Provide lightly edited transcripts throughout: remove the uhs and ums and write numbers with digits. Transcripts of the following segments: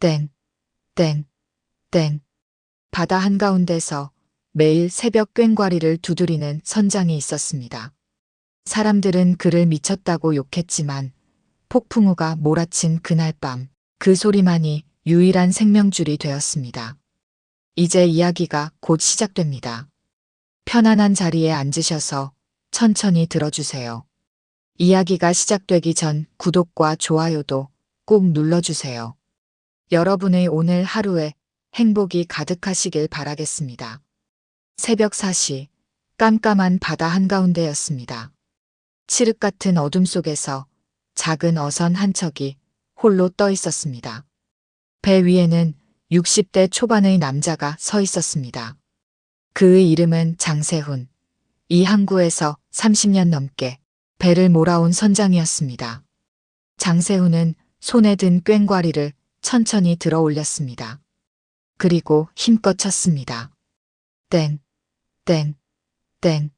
땡, 땡, 땡. 바다 한가운데서 매일 새벽 꽹과리를 두드리는 선장이 있었습니다. 사람들은 그를 미쳤다고 욕했지만 폭풍우가 몰아친 그날 밤 그 소리만이 유일한 생명줄이 되었습니다. 이제 이야기가 곧 시작됩니다. 편안한 자리에 앉으셔서 천천히 들어주세요. 이야기가 시작되기 전 구독과 좋아요도 꼭 눌러주세요. 여러분의 오늘 하루에 행복이 가득하시길 바라겠습니다. 새벽 4시 깜깜한 바다 한가운데였습니다. 칠흑 같은 어둠 속에서 작은 어선 한 척이 홀로 떠 있었습니다. 배 위에는 60대 초반의 남자가 서 있었습니다. 그의 이름은 장세훈. 이 항구에서 30년 넘게 배를 몰아온 선장이었습니다. 장세훈은 손에 든 꽹과리를 천천히 들어 올렸습니다. 그리고 힘껏 쳤습니다. 땡, 땡, 땡.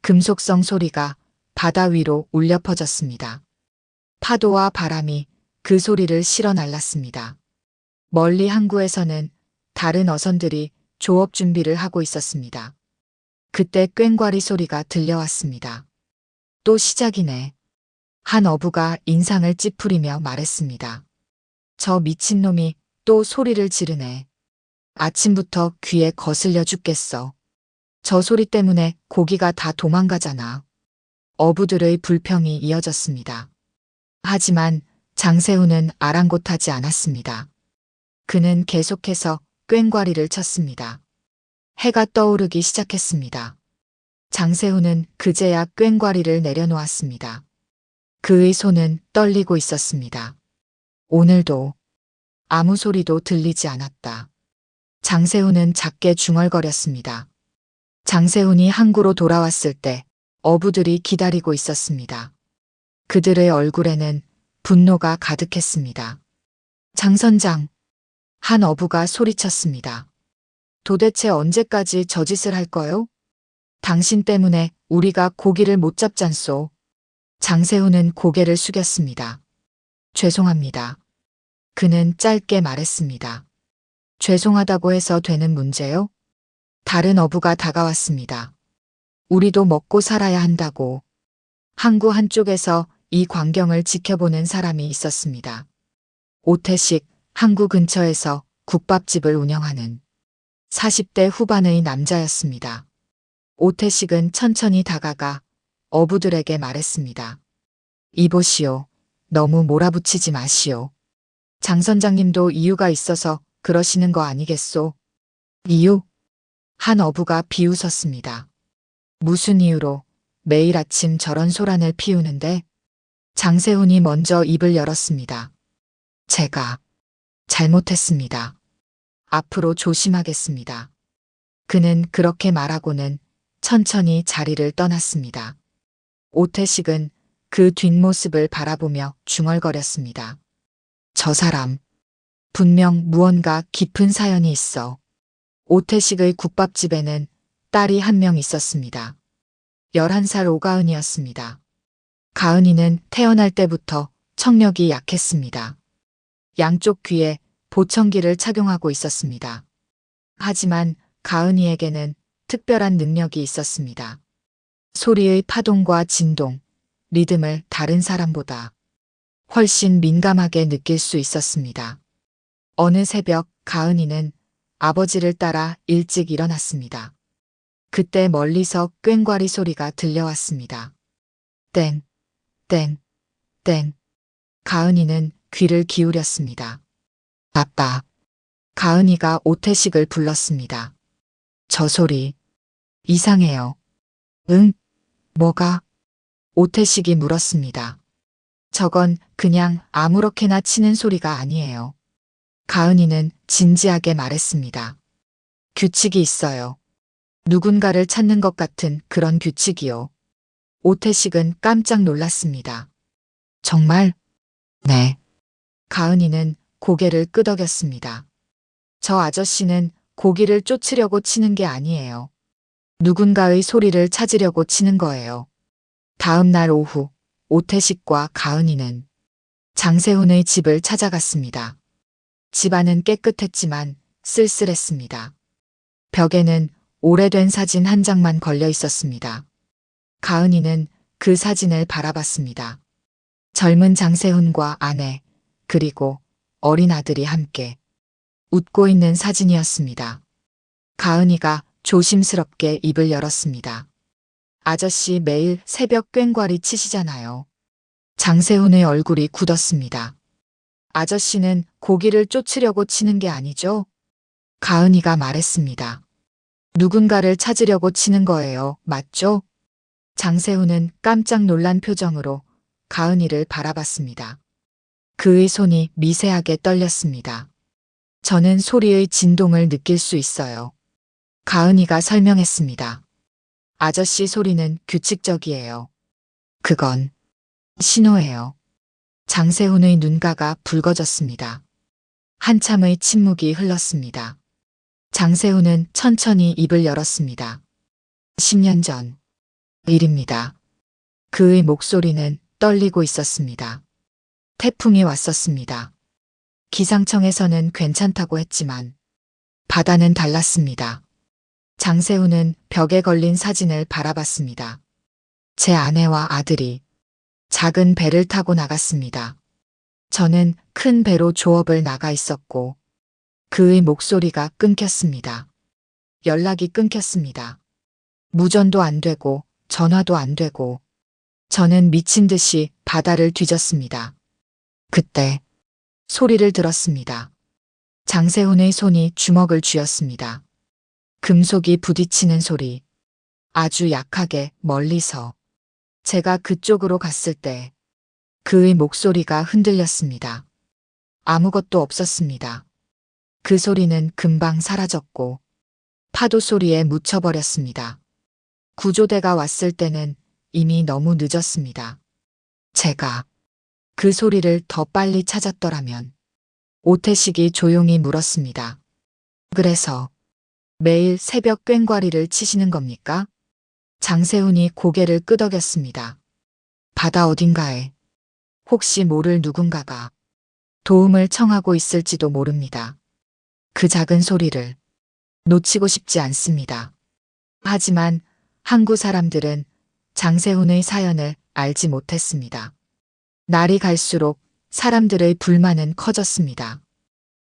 금속성 소리가 바다 위로 울려 퍼졌습니다. 파도와 바람이 그 소리를 실어 날랐습니다. 멀리 항구에서는 다른 어선들이 조업 준비를 하고 있었습니다. 그때 꽹과리 소리가 들려왔습니다. 또 시작이네. 한 어부가 인상을 찌푸리며 말했습니다. 저 미친놈이 또 소리를 지르네. 아침부터 귀에 거슬려 죽겠어. 저 소리 때문에 고기가 다 도망가잖아. 어부들의 불평이 이어졌습니다. 하지만 장세훈은 아랑곳하지 않았습니다. 그는 계속해서 꽹과리를 쳤습니다. 해가 떠오르기 시작했습니다. 장세훈은 그제야 꽹과리를 내려놓았습니다. 그의 손은 떨리고 있었습니다. 오늘도 아무 소리도 들리지 않았다. 장세훈은 작게 중얼거렸습니다. 장세훈이 항구로 돌아왔을 때 어부들이 기다리고 있었습니다. 그들의 얼굴에는 분노가 가득했습니다. 장 선장, 한 어부가 소리쳤습니다. 도대체 언제까지 저 짓을 할 거요? 당신 때문에 우리가 고기를 못 잡잖소. 장세훈은 고개를 숙였습니다. 죄송합니다. 그는 짧게 말했습니다. 죄송하다고 해서 되는 문제요? 다른 어부가 다가왔습니다. 우리도 먹고 살아야 한다고. 항구 한쪽에서 이 광경을 지켜보는 사람이 있었습니다. 오태식 항구 근처에서 국밥집을 운영하는 40대 후반의 남자였습니다. 오태식은 천천히 다가가 어부들에게 말했습니다. 이보시오. 너무 몰아붙이지 마시오. 장 선장님도 이유가 있어서 그러시는 거 아니겠소? 이유? 한 어부가 비웃었습니다. 무슨 이유로 매일 아침 저런 소란을 피우는데? 장세훈이 먼저 입을 열었습니다. 제가 잘못했습니다. 앞으로 조심하겠습니다. 그는 그렇게 말하고는 천천히 자리를 떠났습니다. 오태식은 그 뒷모습을 바라보며 중얼거렸습니다. 저 사람, 분명 무언가 깊은 사연이 있어. 오태식의 국밥집에는 딸이 한 명 있었습니다. 11살 오가은이었습니다. 가은이는 태어날 때부터 청력이 약했습니다. 양쪽 귀에 보청기를 착용하고 있었습니다. 하지만 가은이에게는 특별한 능력이 있었습니다. 소리의 파동과 진동, 리듬을 다른 사람보다 훨씬 민감하게 느낄 수 있었습니다. 어느 새벽 가은이는 아버지를 따라 일찍 일어났습니다. 그때 멀리서 꽹과리 소리가 들려왔습니다. 땡, 땡, 땡. 가은이는 귀를 기울였습니다. 아빠. 가은이가 오태식을 불렀습니다. 저 소리 이상해요. 응? 뭐가? 오태식이 물었습니다. 저건 그냥 아무렇게나 치는 소리가 아니에요. 가은이는 진지하게 말했습니다. 규칙이 있어요. 누군가를 찾는 것 같은 그런 규칙이요. 오태식은 깜짝 놀랐습니다. 정말? 네. 가은이는 고개를 끄덕였습니다. 저 아저씨는 고기를 쫓으려고 치는 게 아니에요. 누군가의 소리를 찾으려고 치는 거예요. 다음 날 오후 오태식과 가은이는 장세훈의 집을 찾아갔습니다. 집안은 깨끗했지만 쓸쓸했습니다. 벽에는 오래된 사진 한 장만 걸려 있었습니다. 가은이는 그 사진을 바라봤습니다. 젊은 장세훈과 아내, 그리고 어린 아들이 함께 웃고 있는 사진이었습니다. 가은이가 조심스럽게 입을 열었습니다. 아저씨 매일 새벽 꽹과리 치시잖아요. 장세훈의 얼굴이 굳었습니다. 아저씨는 고기를 쫓으려고 치는 게 아니죠? 가은이가 말했습니다. 누군가를 찾으려고 치는 거예요. 맞죠? 장세훈은 깜짝 놀란 표정으로 가은이를 바라봤습니다. 그의 손이 미세하게 떨렸습니다. 저는 소리의 진동을 느낄 수 있어요. 가은이가 설명했습니다. 아저씨 소리는 규칙적이에요. 그건 신호예요. 장세훈의 눈가가 붉어졌습니다. 한참의 침묵이 흘렀습니다. 장세훈은 천천히 입을 열었습니다. 10년 전 일입니다. 그의 목소리는 떨리고 있었습니다. 태풍이 왔었습니다. 기상청에서는 괜찮다고 했지만 바다는 달랐습니다. 장세훈은 벽에 걸린 사진을 바라봤습니다. 제 아내와 아들이 작은 배를 타고 나갔습니다. 저는 큰 배로 조업을 나가 있었고 그의 목소리가 끊겼습니다. 연락이 끊겼습니다. 무전도 안 되고 전화도 안 되고 저는 미친 듯이 바다를 뒤졌습니다. 그때 소리를 들었습니다. 장세훈의 손이 주먹을 쥐었습니다. 금속이 부딪히는 소리. 아주 약하게 멀리서. 제가 그쪽으로 갔을 때 그의 목소리가 흔들렸습니다. 아무것도 없었습니다. 그 소리는 금방 사라졌고 파도 소리에 묻혀버렸습니다. 구조대가 왔을 때는 이미 너무 늦었습니다. 제가 그 소리를 더 빨리 찾았더라면. 오태식이 조용히 물었습니다. 그래서 매일 새벽 꽹과리를 치시는 겁니까? 장세훈이 고개를 끄덕였습니다. 바다 어딘가에 혹시 모를 누군가가 도움을 청하고 있을지도 모릅니다. 그 작은 소리를 놓치고 싶지 않습니다. 하지만 항구 사람들은 장세훈의 사연을 알지 못했습니다. 날이 갈수록 사람들의 불만은 커졌습니다.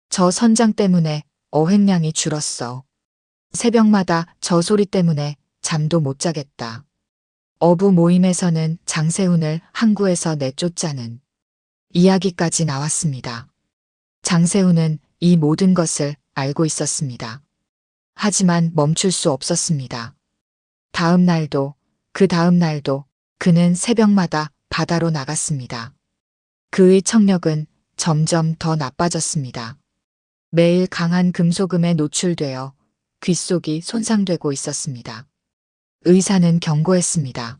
저 선장 때문에 어획량이 줄었어. 새벽마다 저 소리 때문에 잠도 못 자겠다. 어부 모임에서는 장세훈을 항구에서 내쫓자는 이야기까지 나왔습니다. 장세훈은 이 모든 것을 알고 있었습니다. 하지만 멈출 수 없었습니다. 다음 날도 그 다음 날도 그는 새벽마다 바다로 나갔습니다. 그의 청력은 점점 더 나빠졌습니다. 매일 강한 금속음에 노출되어 귓속이 손상되고 있었습니다. 의사는 경고했습니다.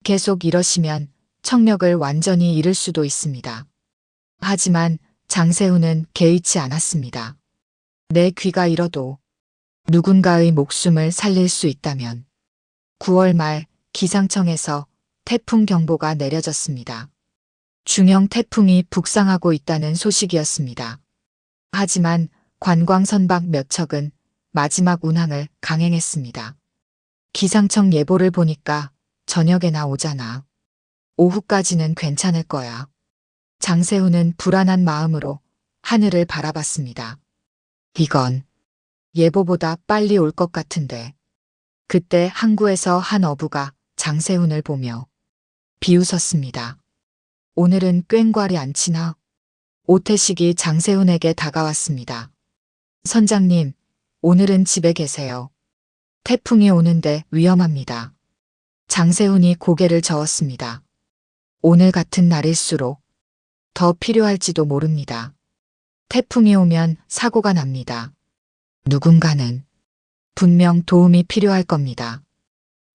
계속 이러시면 청력을 완전히 잃을 수도 있습니다. 하지만 장세훈은 개의치 않았습니다. 내 귀가 잃어도 누군가의 목숨을 살릴 수 있다면. 9월 말 기상청에서 태풍 경보가 내려졌습니다. 중형 태풍이 북상하고 있다는 소식이었습니다. 하지만 관광 선박 몇 척은 마지막 운항을 강행했습니다. 기상청 예보를 보니까 저녁에나 오잖아. 오후까지는 괜찮을 거야. 장세훈은 불안한 마음으로 하늘을 바라봤습니다. 이건 예보보다 빨리 올 것 같은데. 그때 항구에서 한 어부가 장세훈을 보며 비웃었습니다. 오늘은 꽹과리 안 치나? 오태식이 장세훈에게 다가왔습니다. 선장님, 오늘은 집에 계세요. 태풍이 오는데 위험합니다. 장세훈이 고개를 저었습니다. 오늘 같은 날일수록 더 필요할지도 모릅니다. 태풍이 오면 사고가 납니다. 누군가는 분명 도움이 필요할 겁니다.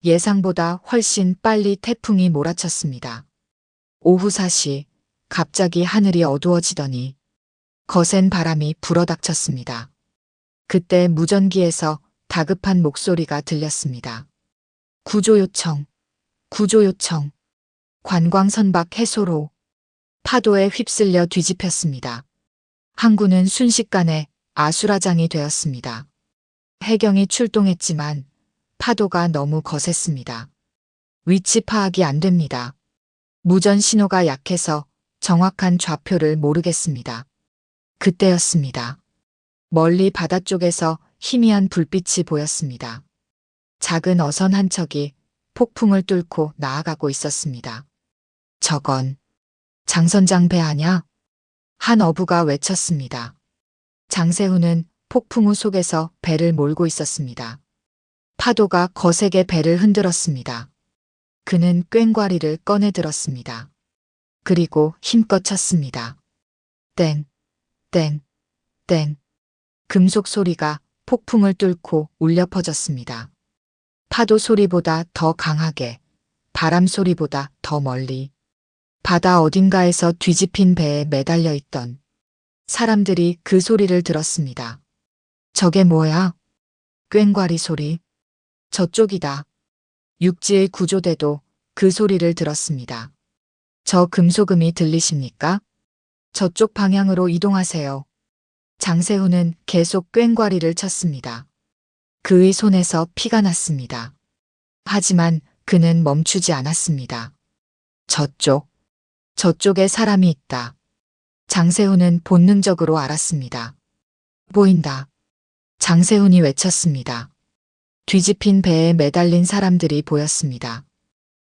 예상보다 훨씬 빨리 태풍이 몰아쳤습니다. 오후 4시 갑자기 하늘이 어두워지더니 거센 바람이 불어닥쳤습니다. 그때 무전기에서 다급한 목소리가 들렸습니다. 구조 요청, 구조 요청. 관광선박 해소로 파도에 휩쓸려 뒤집혔습니다. 항구는 순식간에 아수라장이 되었습니다. 해경이 출동했지만 파도가 너무 거셌습니다. 위치 파악이 안 됩니다. 무전 신호가 약해서 정확한 좌표를 모르겠습니다. 그때였습니다. 멀리 바다 쪽에서 희미한 불빛이 보였습니다. 작은 어선 한 척이 폭풍을 뚫고 나아가고 있었습니다. 저건 장선장 배 아냐? 한 어부가 외쳤습니다. 장세훈은 폭풍우 속에서 배를 몰고 있었습니다. 파도가 거세게 배를 흔들었습니다. 그는 꽹과리를 꺼내 들었습니다. 그리고 힘껏 쳤습니다. 땡, 땡, 땡. 금속 소리가 폭풍을 뚫고 울려 퍼졌습니다. 파도 소리보다 더 강하게, 바람 소리보다 더 멀리, 바다 어딘가에서 뒤집힌 배에 매달려 있던 사람들이 그 소리를 들었습니다. 저게 뭐야? 꽹과리 소리. 저쪽이다. 육지의 구조대도 그 소리를 들었습니다. 저 금속음이 들리십니까? 저쪽 방향으로 이동하세요. 장세훈은 계속 꽹과리를 쳤습니다. 그의 손에서 피가 났습니다. 하지만 그는 멈추지 않았습니다. 저쪽에 사람이 있다. 장세훈은 본능적으로 알았습니다. 보인다. 장세훈이 외쳤습니다. 뒤집힌 배에 매달린 사람들이 보였습니다.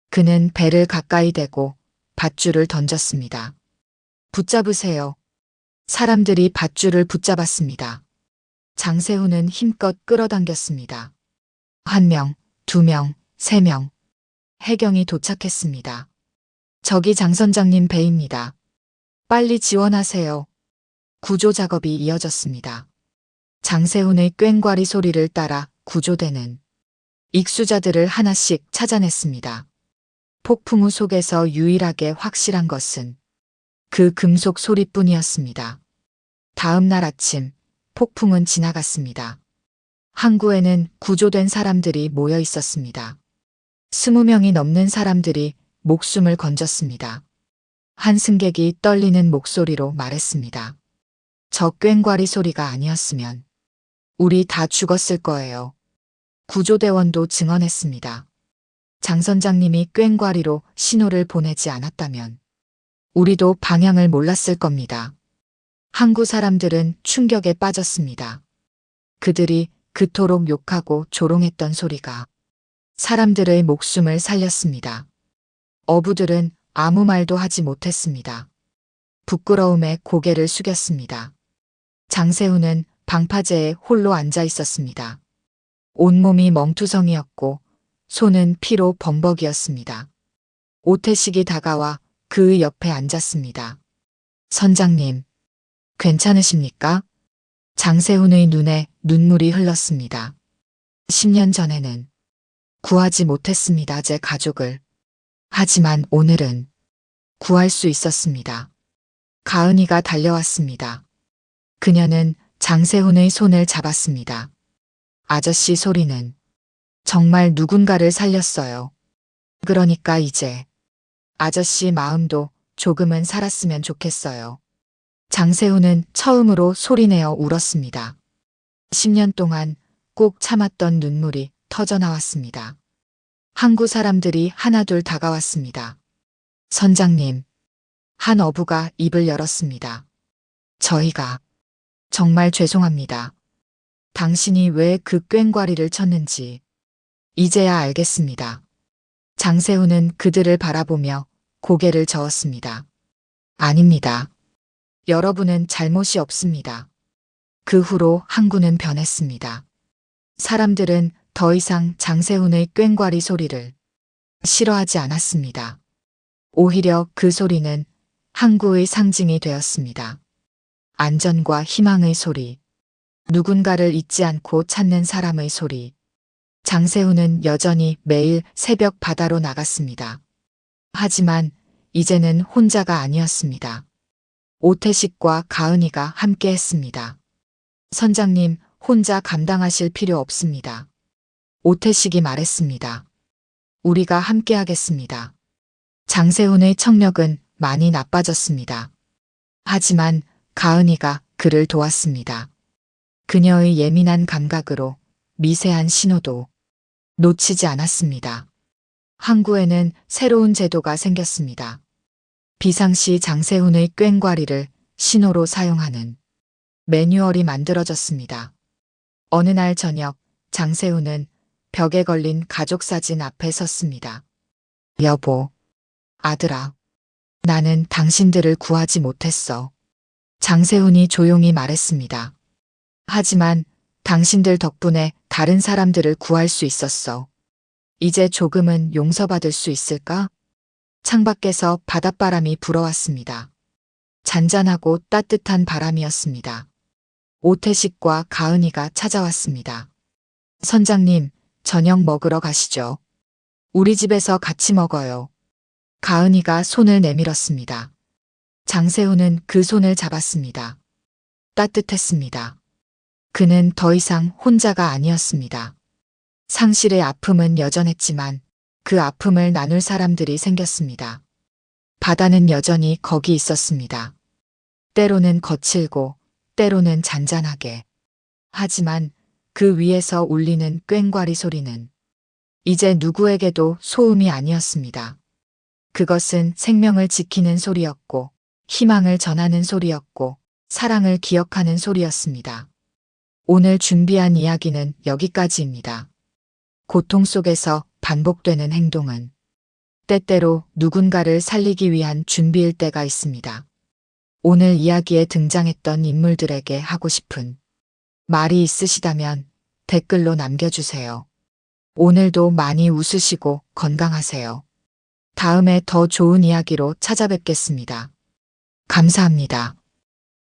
그는 배를 가까이 대고 밧줄을 던졌습니다. 붙잡으세요. 사람들이 밧줄을 붙잡았습니다. 장세훈은 힘껏 끌어당겼습니다. 1명, 2명, 3명. 해경이 도착했습니다. 저기 장선장님 배입니다. 빨리 지원하세요. 구조 작업이 이어졌습니다. 장세훈의 꽹과리 소리를 따라 구조대는 익수자들을 하나씩 찾아냈습니다. 폭풍우 속에서 유일하게 확실한 것은 그 금속 소리뿐이었습니다. 다음 날 아침 폭풍은 지나갔습니다. 항구에는 구조된 사람들이 모여 있었습니다. 20명이 넘는 사람들이 목숨을 건졌습니다. 한 승객이 떨리는 목소리로 말했습니다. 저 꽹과리 소리가 아니었으면 우리 다 죽었을 거예요. 구조대원도 증언했습니다. 장 선장님이 꽹과리로 신호를 보내지 않았다면 우리도 방향을 몰랐을 겁니다. 항구 사람들은 충격에 빠졌습니다. 그들이 그토록 욕하고 조롱했던 소리가 사람들의 목숨을 살렸습니다. 어부들은 아무 말도 하지 못했습니다. 부끄러움에 고개를 숙였습니다. 장세훈은 방파제에 홀로 앉아 있었습니다. 온몸이 멍투성이었고 손은 피로 범벅이었습니다. 오태식이 다가와 그의 옆에 앉았습니다. 선장님, 괜찮으십니까? 장세훈의 눈에 눈물이 흘렀습니다. 10년 전에는 구하지 못했습니다, 제 가족을. 하지만 오늘은 구할 수 있었습니다. 가은이가 달려왔습니다. 그녀는 장세훈의 손을 잡았습니다. 아저씨 소리는 정말 누군가를 살렸어요. 그러니까 이제 아저씨 마음도 조금은 살았으면 좋겠어요. 장세훈은 처음으로 소리내어 울었습니다. 10년 동안 꼭 참았던 눈물이 터져나왔습니다. 항구 사람들이 하나둘 다가왔습니다. 선장님, 한 어부가 입을 열었습니다. 저희가 정말 죄송합니다. 당신이 왜 그 꽹과리를 쳤는지 이제야 알겠습니다. 장세훈은 그들을 바라보며 고개를 저었습니다. 아닙니다. 여러분은 잘못이 없습니다. 그 후로 항구는 변했습니다. 사람들은 더 이상 장세훈의 꽹과리 소리를 싫어하지 않았습니다. 오히려 그 소리는 항구의 상징이 되었습니다. 안전과 희망의 소리, 누군가를 잊지 않고 찾는 사람의 소리. 장세훈은 여전히 매일 새벽 바다로 나갔습니다. 하지만 이제는 혼자가 아니었습니다. 오태식과 가은이가 함께 했습니다. 선장님, 혼자 감당하실 필요 없습니다. 오태식이 말했습니다. 우리가 함께 하겠습니다. 장세훈의 청력은 많이 나빠졌습니다. 하지만 가은이가 그를 도왔습니다. 그녀의 예민한 감각으로 미세한 신호도 놓치지 않았습니다. 항구에는 새로운 제도가 생겼습니다. 비상시 장세훈의 꽹과리를 신호로 사용하는 매뉴얼이 만들어졌습니다. 어느 날 저녁 장세훈은 벽에 걸린 가족 사진 앞에 섰습니다. 여보, 아들아, 나는 당신들을 구하지 못했어. 장세훈이 조용히 말했습니다. 하지만 당신들 덕분에 다른 사람들을 구할 수 있었어. 이제 조금은 용서받을 수 있을까? 창밖에서 바닷바람이 불어왔습니다. 잔잔하고 따뜻한 바람이었습니다. 오태식과 가은이가 찾아왔습니다. 선장님, 저녁 먹으러 가시죠. 우리 집에서 같이 먹어요. 가은이가 손을 내밀었습니다. 장세훈은 그 손을 잡았습니다. 따뜻했습니다. 그는 더 이상 혼자가 아니었습니다. 상실의 아픔은 여전했지만 그 아픔을 나눌 사람들이 생겼습니다. 바다는 여전히 거기 있었습니다. 때로는 거칠고 때로는 잔잔하게. 하지만 그 위에서 울리는 꽹과리 소리는 이제 누구에게도 소음이 아니었습니다. 그것은 생명을 지키는 소리였고 희망을 전하는 소리였고 사랑을 기억하는 소리였습니다. 오늘 준비한 이야기는 여기까지입니다. 고통 속에서 반복되는 행동은 때때로 누군가를 살리기 위한 준비일 때가 있습니다. 오늘 이야기에 등장했던 인물들에게 하고 싶은 말이 있으시다면 댓글로 남겨주세요. 오늘도 많이 웃으시고 건강하세요. 다음에 더 좋은 이야기로 찾아뵙겠습니다. 감사합니다.